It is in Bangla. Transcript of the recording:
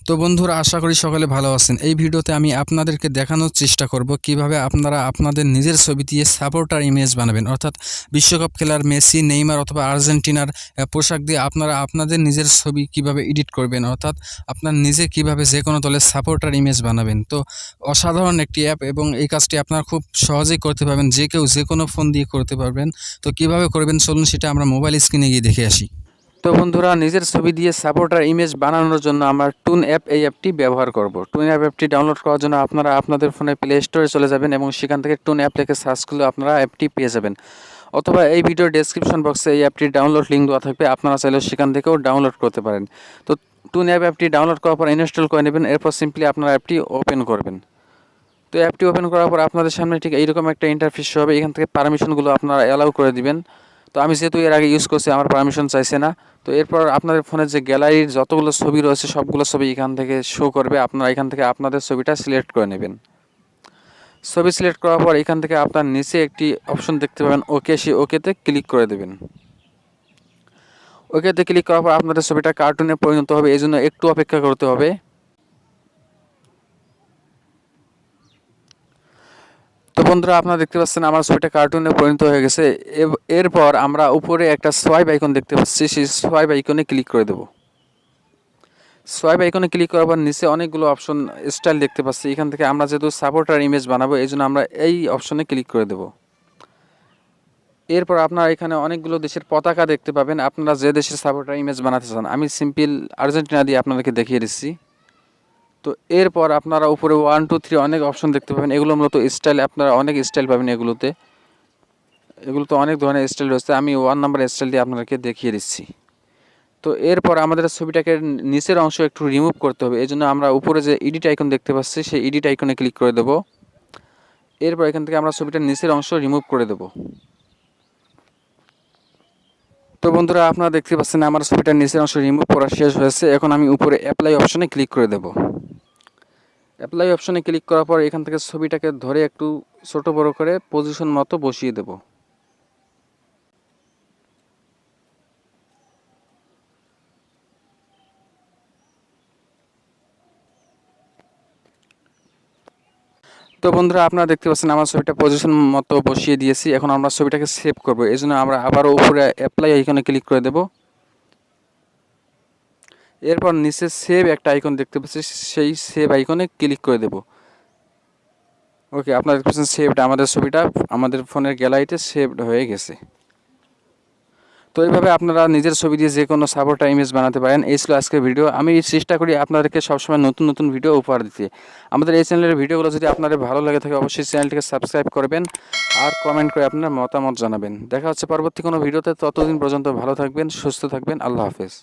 তো বন্ধুরা, আশা করি সকলে ভালো আছেন। এই ভিডিওতে আমি আপনাদেরকে দেখানোর চেষ্টা করব কিভাবে আপনারা আপনাদের নিজের ছবি দিয়ে সাপোর্টার ইমেজ বানাবেন, অর্থাৎ বিশ্বকাপ খেলার মেসি, নেইমার অথবা আর্জেন্টিনার পোশাক দিয়ে আপনারা আপনাদের নিজের ছবি কিভাবে এডিট করবেন, অর্থাৎ আপনার নিজে কিভাবে যে কোনো দলের সাপোর্টার ইমেজ বানাবেন। তো অসাধারণ একটি অ্যাপ এবং এই কাজটি আপনারা খুব সহজেই করতে পারবেন, যে কেউ যে কোনো ফোন দিয়ে করতে পারবেন। তো কিভাবে করবেন চলুন সেটা আমরা মোবাইল স্ক্রিনে গিয়ে দেখে আসি। তো বন্ধুরা, নিজের ছবি দিয়ে সাপোর্টার ইমেজ বানানোর জন্য আমরা টুন অ্যাপ এই অ্যাপটি ব্যবহার করব। টুন অ্যাপটি ডাউনলোড করার জন্য আপনারা আপনাদের ফোনে প্লে স্টোরে চলে যাবেন এবং সেখান থেকে টুন অ্যাপ লিখে সার্চ করলে আপনারা অ্যাপটি পেয়ে যাবেন, অথবা এই ভিডিওর ডেসক্রিপশন বক্সে এই অ্যাপটির ডাউনলোড লিঙ্ক দেওয়া থাকবে, আপনারা চাইলে সেখান থেকেও ডাউনলোড করতে পারেন। তো টুন অ্যাপটি ডাউনলোড করার পর ইনস্টল করে নেবেন, এরপর সিম্পলি আপনারা অ্যাপটি ওপেন করবেন। তো অ্যাপটি ওপেন করার পর আপনাদের সামনে ঠিক এইরকম একটা ইন্টারফেস হবে। এখান থেকে পারমিশনগুলো আপনারা অ্যালাউ করে দিবেন। তো আমি যেহেতু এর আগে ইউজ করছি, আমার পারমিশন চাইছে না। তো এরপর আপনাদের ফোনে যে গ্যালারির যতগুলো ছবি রয়েছে সবগুলো ছবি এখান থেকে শো করবে। আপনারা এখান থেকে আপনাদের ছবিটা সিলেক্ট করে নেবেন। ছবি সিলেক্ট করার পর এখান থেকে আপনার নিচে একটি অপশন দেখতে পাবেন ওকে, সেই ওকেতে ক্লিক করে দেবেন। ওকেতে ক্লিক করার পর আপনাদের ছবিটা কার্টুনে পরিণত হবে, এই জন্য একটু অপেক্ষা করতে হবে। তো বন্ধুরা, আপনারা দেখতে পাচ্ছেন আমার ছবিটা কার্টুনে পরিণত হয়ে গেছে। এরপর আমরা উপরে একটা সোয়াইপ আইকন দেখতে পাচ্ছি, সেই সোয়াইপ আইকনে ক্লিক করে দেব। সোয়াইপ আইকনে ক্লিক করার পর নিচে অনেকগুলো অপশন স্টাইল দেখতে পাচ্ছি। এখান থেকে আমরা যেহেতু সাপোর্টার ইমেজ বানাবো, এই জন্য আমরা এই অপশনে ক্লিক করে দেব। এরপর আপনারা এখানে অনেকগুলো দেশের পতাকা দেখতে পাবেন, আপনারা যে দেশের সাপোর্টার ইমেজ বানাতে চান। আমি সিম্পল আর্জেন্টিনা দিয়ে আপনাদেরকে দেখিয়ে দিচ্ছি। তো এরপর আপনারা উপরে 1 2 3 অনেক অপশন দেখতে পাবেন। এগুলো মূলত স্টাইল, আপনারা অনেক স্টাইল পাবেন এগুলোতে অনেক ধরনের স্টাইল রয়েছে। আমি 1 নাম্বার স্টাইল দিয়ে আপনাদেরকে দেখিয়ে দিচ্ছি। তো এরপর আমাদের ছবিটাকে নিচের অংশ একটু রিমুভ করতে হবে, এই জন্য আমরা উপরে যে এডিট আইকন দেখতে পাচ্ছি সেই এডিট আইকনে ক্লিক করে দেব। এরপর এখান থেকে আমরা ছবিটার নিচের অংশ রিমুভ করে দেব। তো বন্ধুরা, আপনারা দেখতে পাচ্ছেন আমার ছবিটার নিচের অংশ রিমুভ করা শেষ হয়েছে। এখন আমি উপরে অ্যাপ্লাই অপশনে ক্লিক করে দেব। অ্যাপ্লাই অপশনে ক্লিক করার পর এখান থেকে ছবিটাকে ধরে একটু ছোট বড় করে পজিশন মতো বসিয়ে দেব। তো বন্ধুরা, আপনারা দেখতে পাচ্ছেন আমার ছবিটা পজিশন মতো বসিয়ে দিয়েছি। এখন আমরা ছবিটাকে সেভ করব, এই জন্য আমরা আবারও উপরে অ্যাপ্লাই আইকনে ক্লিক করে দেব। এরপর নিচে সেভ একটা আইকন দেখতে পাচ্ছি, সেই সেভ আইকনে ক্লিক করে দেব। ওকে, আপনারা দেখতে পাচ্ছেন সেভড, আমাদের ছবিটা আমাদের ফোনের গ্যালারিতে সেভড হয়ে গেছে। তো এইভাবে আপনারা নিজের ছবি দিয়ে যে কোনো সাপোর্টার ইমেজ বানাতে পারেন। এই ছিল আজকের ভিডিও। আমি চেষ্টা করি আপনাদেরকে সবসময় নতুন নতুন ভিডিও উপহার দিতে। আমাদের এই চ্যানেলের ভিডিওগুলো যদি আপনাদের ভালো লাগে থাকে, অবশ্যই চ্যানেলটিকে সাবস্ক্রাইব করবেন আর কমেন্ট করে আপনার মতামত জানাবেন। দেখা হচ্ছে পরবর্তী কোনো ভিডিওতে। ততদিন পর্যন্ত ভালো থাকবেন, সুস্থ থাকবেন। আল্লাহ হাফেজ।